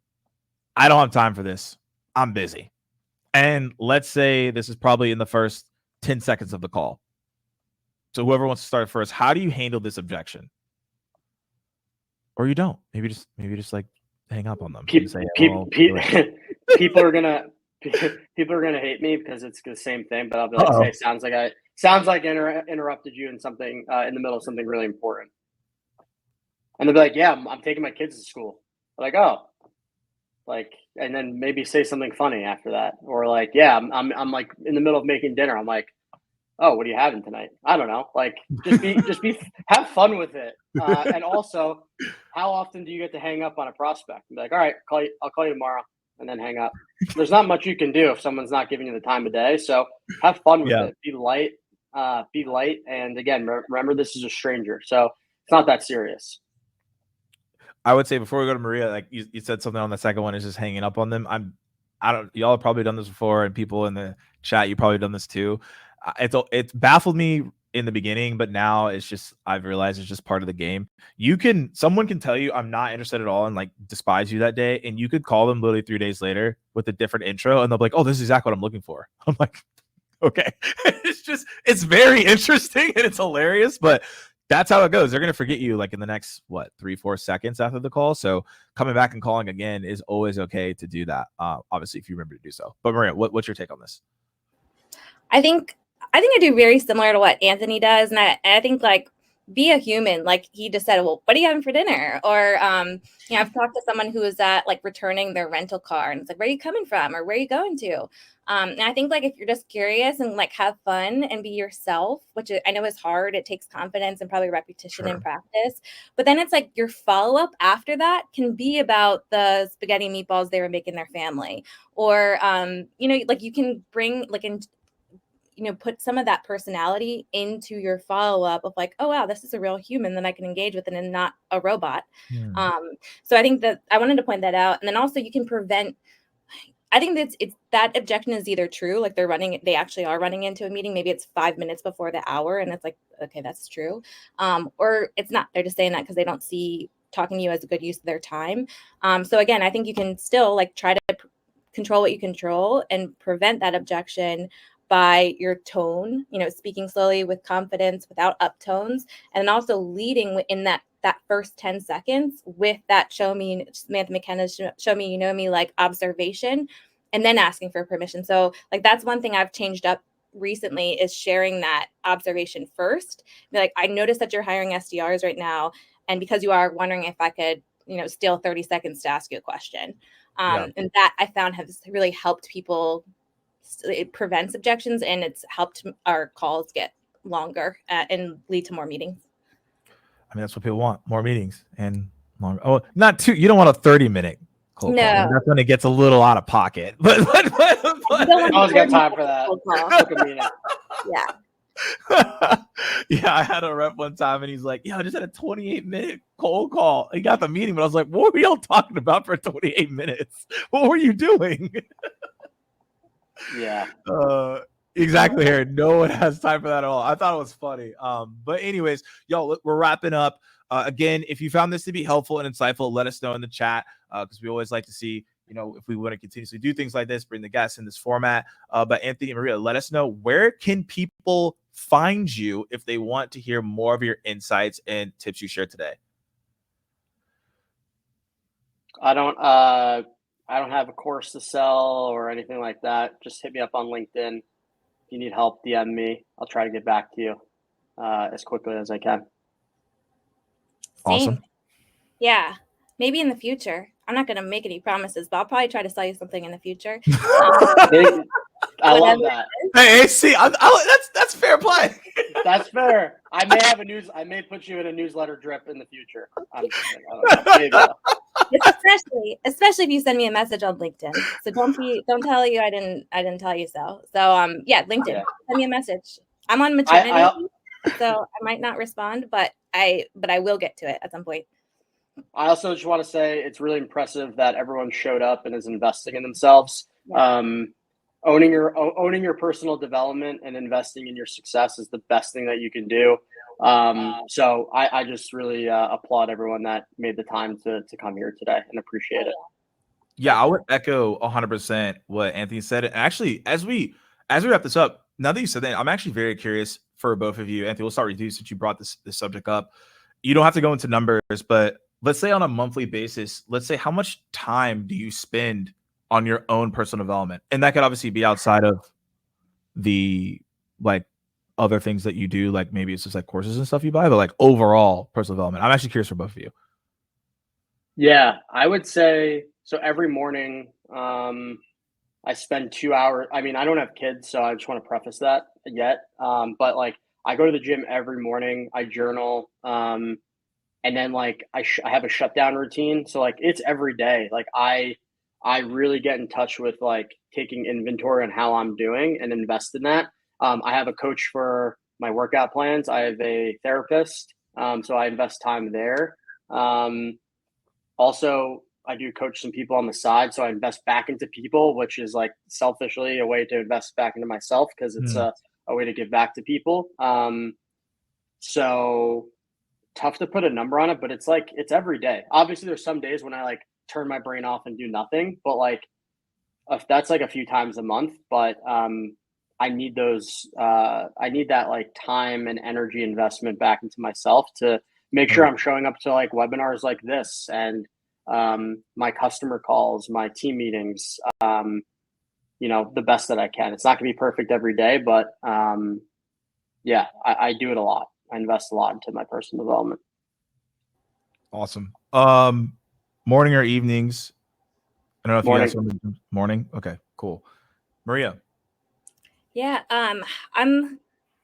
I don't have time for this, I'm busy, and let's say this is probably in the first 10 seconds of the call. So whoever wants to start first, how do you handle this objection? Or you don't? Maybe just like hang up on them.
People are gonna hate me because it's the same thing. But I'll be like, "Hey, sounds like I interrupted you in something in the middle of something really important." And they'll be like, "Yeah, I'm taking my kids to school." I'm like, "Oh," like, and then maybe say something funny after that, or like, "Yeah, I'm like in the middle of making dinner." I'm like, "Oh, what are you having tonight?" I don't know. Like, just be have fun with it. And also, how often do you get to hang up on a prospect and be like, "All right, I'll call you tomorrow," and then hang up? There's not much you can do if someone's not giving you the time of day. So have fun with it. Be light. And again, remember this is a stranger, so it's not that serious.
I would say before we go to Maria, like you said something on the second one is just hanging up on them. Y'all have probably done this before, and people in the chat, you probably done this too. It's baffled me in the beginning, but now I've realized it's just part of the game. Someone can tell you I'm not interested at all and like despise you that day, and you could call them literally 3 days later with a different intro, and they'll be like, "Oh, this is exactly what I'm looking for." I'm like, okay. It's very interesting and it's hilarious, but that's how it goes. They're going to forget you like in the next 3-4 seconds after the call. So coming back and calling again is always okay to do that. Obviously if you remember to do so. But Maria, what's your take on this?
I think I do very similar to what Anthony does. And I think like be a human. Like he just said, well, what are you having for dinner? Or, I've talked to someone who was at like returning their rental car and it's like, where are you coming from? Or where are you going to? And I think like if you're just curious and like have fun and be yourself, which I know is hard, it takes confidence and probably repetition and practice. But then it's like your follow-up after that can be about the spaghetti meatballs they were making their family. Or, like you can bring like in put some of that personality into your follow-up of like, oh, wow, this is a real human that I can engage with and not a robot. So I think that I wanted to point that out. And then also you can prevent, I think it's that objection is either true, like they actually are running into a meeting. Maybe it's 5 minutes before the hour and it's like, okay, that's true. Or it's not, they're just saying that because they don't see talking to you as a good use of their time. So again, I think you can still like try to control what you control and prevent that objection by your tone, speaking slowly with confidence, without uptones, and also leading in that first 10 seconds with that show me, Samantha McKenna's show me, you know me, like observation, and then asking for permission. So like, that's one thing I've changed up recently is sharing that observation first. Be like, I noticed that you're hiring SDRs right now. And because you are wondering if I could, steal 30 seconds to ask you a question. And that I found has really helped people. It prevents objections and it's helped our calls get longer and lead to more meetings.
I mean, that's what people want, more meetings and longer. Oh, not too, you don't want a 30-minute cold call. That's when it gets a little out of pocket. But
I always got time for that.
Yeah, I had a rep one time and he's like, I just had a 28-minute cold call. He got the meeting, but I was like, what were y'all talking about for 28 minutes? What were you doing?
Yeah.
Exactly, Harry. No one has time for that at all. I thought it was funny. But anyways, y'all, we're wrapping up. Again, if you found this to be helpful and insightful, let us know in the chat because we always like to see, if we want to continuously do things like this, bring the guests in this format. But Anthony and Maria, let us know, where can people find you if they want to hear more of your insights and tips you shared today?
I don't have a course to sell or anything like that. Just hit me up on LinkedIn. If you need help, DM me. I'll try to get back to you as quickly as I can.
Awesome.
Yeah, maybe in the future. I'm not going to make any promises, but I'll probably try to sell you something in the future.
I love that.
Hey, see, that's fair play.
That's fair. I may put you in a newsletter drip in the future. I'm just kidding. I don't know. Maybe
especially if you send me a message on LinkedIn. So don't tell you I didn't tell you so. So yeah, LinkedIn.
Yeah.
Send me a message. I'm on maternity leave, so I might not respond, but I will get to it at some point.
I also just want to say it's really impressive that everyone showed up and is investing in themselves. Yeah. Owning your personal development and investing in your success is the best thing that you can do. So I just really applaud everyone that made the time to come here today and appreciate it.
Yeah, I would echo 100% what Anthony said. And actually, as we wrap this up, now that you said that, I'm actually very curious for both of you. Anthony, we'll start with you since you brought this subject up. You don't have to go into numbers, but let's say on a monthly basis, let's say how much time do you spend on your own personal development? And that could obviously be outside of the like other things that you do, like maybe it's just like courses and stuff you buy, but like overall personal development. I'm actually curious for both of you.
Yeah, I would say so. Every morning, I spend 2 hours. I mean, I don't have kids, so I just want to preface that yet. But like, I go to the gym every morning. I journal, and then like I have a shutdown routine. So like, it's every day. Like I really get in touch with like taking inventory on how I'm doing and invest in that. I have a coach for my workout plans. I have a therapist, so I invest time there. Also, I do coach some people on the side, so I invest back into people, which is like selfishly a way to invest back into myself because it's a way to give back to people. So tough to put a number on it, but it's like it's every day. Obviously, there's some days when I like turn my brain off and do nothing, but like if that's like a few times a month. But I need those. I need that like time and energy investment back into myself to make sure I'm showing up to like webinars like this and my customer calls, my team meetings, the best that I can. It's not gonna be perfect every day, but yeah, I do it a lot. I invest a lot into my personal development.
Awesome. Morning or evenings? I don't know if
Morning.
you have something. Morning. Okay, cool. Maria.
Yeah, I'm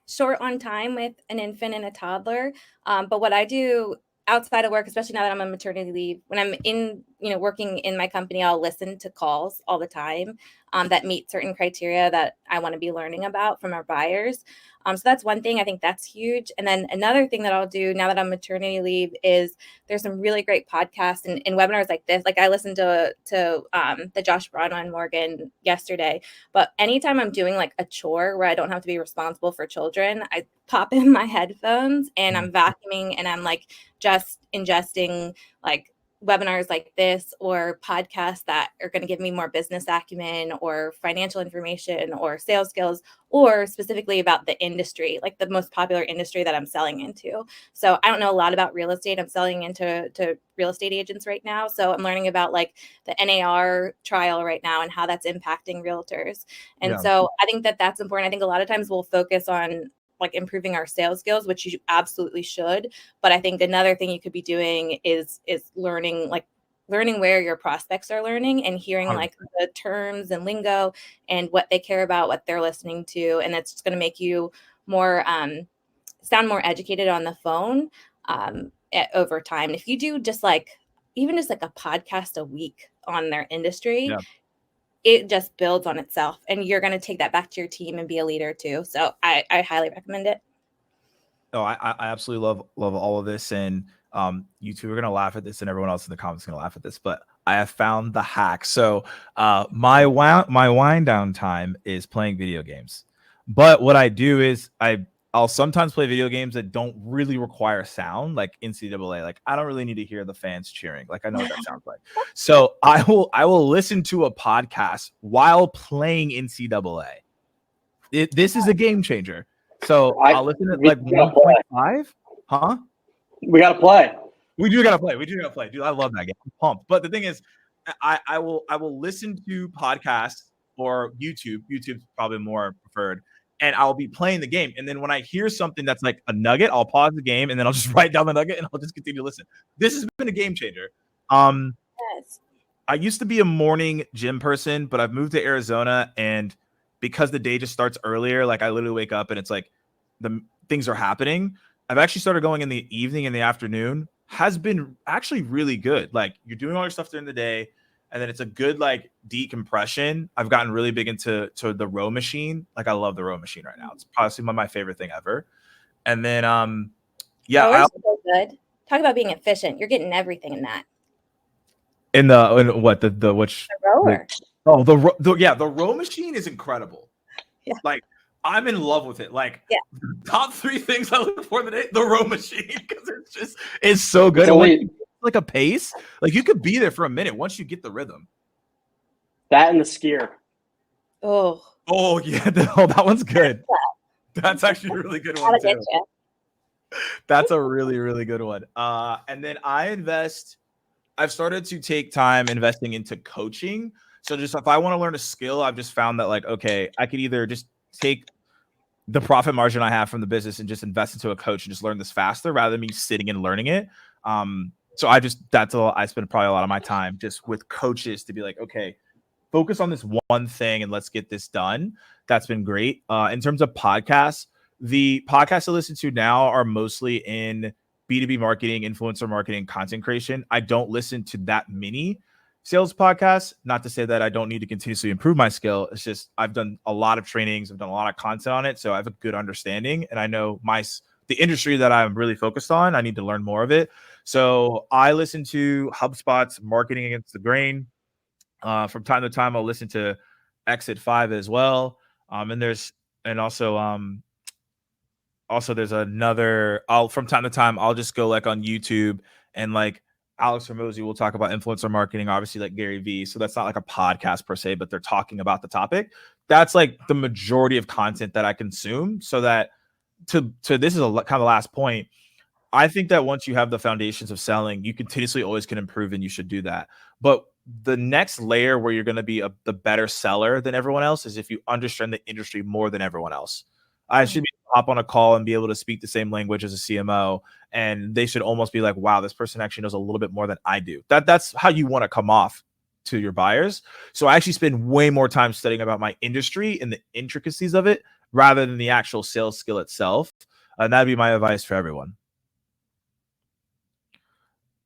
short on time with an infant and a toddler. But what I do outside of work, especially now that I'm on maternity leave, when I'm in, working in my company, I'll listen to calls all the time that meet certain criteria that I want to be learning about from our buyers. So that's one thing. I think that's huge. And then another thing that I'll do now that I'm maternity leave is there's some really great podcasts and webinars like this. Like I listened to the Josh Bronwyn Morgan yesterday, but anytime I'm doing like a chore where I don't have to be responsible for children, I pop in my headphones and I'm vacuuming and I'm like just ingesting like webinars like this or podcasts that are going to give me more business acumen or financial information or sales skills or specifically about the industry, like the most popular industry that I'm selling into. So I don't know a lot about real estate. I'm selling into real estate agents right now. So I'm learning about like the NAR trial right now and how that's impacting realtors. And so I think that that's important. I think a lot of times we'll focus on like improving our sales skills, which you absolutely should. But I think another thing you could be doing is learning where your prospects are learning and hearing like the terms and lingo and what they care about, what they're listening to. And that's just going to make you more, sound more educated on the phone over time. If you do even just like a podcast a week on their industry, it just builds on itself and you're going to take that back to your team and be a leader too. So I highly recommend it.
Oh, I absolutely love all of this. And you two are going to laugh at this and everyone else in the comments is going to laugh at this, but I have found the hack. So my wind down time is playing video games. But what I do is I'll sometimes play video games that don't really require sound, like NCAA. Like I don't really need to hear the fans cheering. Like I know what that sounds like. So I will listen to a podcast while playing NCAA. This is a game changer. So I'll listen at like 1.5. Huh?
We gotta play.
We do gotta play. Dude, I love that game. I'm pumped. But the thing is, I will listen to podcasts or YouTube. YouTube's probably more preferred. And I'll be playing the game. And then when I hear something that's like a nugget, I'll pause the game and then I'll just write down the nugget and I'll just continue to listen. This has been a game changer.
Yes.
I used to be a morning gym person, but I've moved to Arizona, and because the day just starts earlier, like I literally wake up and it's like the things are happening. I've actually started going in the evening and the afternoon. Has been actually really good. Like you're doing all your stuff during the day, and then it's a good like decompression. I've gotten really big into the row machine. Like I love the row machine right now. It's probably my favorite thing ever. And then yeah,
Rowers are so good. Talk about being efficient. You're getting everything in that.
in what the which
The rower.
the row machine is incredible.
Yeah.
Like I'm in love with it. Like
Yeah.
top 3 things I look for in the day, the row machine, because it's so good.
It's
And
only
like a pace, like you could be there for a minute once you get the rhythm.
that and the skier.
Oh
Yeah, that one's good. That's actually a really good one too. That's a really, really good one. And then I've started to take time investing into coaching. So just if I want to learn a skill, I've just found that like, okay, I could either just take the profit margin I have from the business and just invest into a coach and just learn this faster rather than me sitting and learning it. So I spend probably a lot of my time just with coaches to be like, okay, focus on this one thing and let's get this done. That's been great. In terms of podcasts, the podcasts I listen to now are mostly in B2B marketing, influencer marketing, content creation. I don't listen to that many sales podcasts. Not to say that I don't need to continuously improve my skill. It's just I've done a lot of trainings. I've done a lot of content on it. So I have a good understanding and I know the industry that I'm really focused on. I need to learn more of it. So I listen to HubSpot's Marketing Against the Grain. From time to time, I'll listen to Exit 5 as well. Also there's another. From time to time I'll just go like on YouTube and like Alex Hormozy will talk about influencer marketing, obviously like Gary Vee. So that's not like a podcast per se, but they're talking about the topic. That's like the majority of content that I consume. So that to this is kind of the last point. I think that once you have the foundations of selling, you continuously always can improve, and you should do that. But the next layer where you're going to be the better seller than everyone else is if you understand the industry more than everyone else. I should be able to hop on a call and be able to speak the same language as a CMO, and they should almost be like, wow, this person actually knows a little bit more than I do. That's how you want to come off to your buyers. So I actually spend way more time studying about my industry and the intricacies of it rather than the actual sales skill itself. And that'd be my advice for everyone.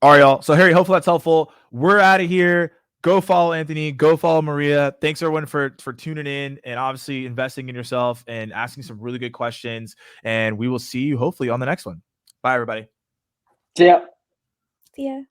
All right, y'all. So Harry, hopefully that's helpful. We're out of here. Go follow Anthony. Go follow Maria. Thanks everyone for tuning in and obviously investing in yourself and asking some really good questions. And we will see you hopefully on the next one. Bye, everybody.
See ya.
See ya.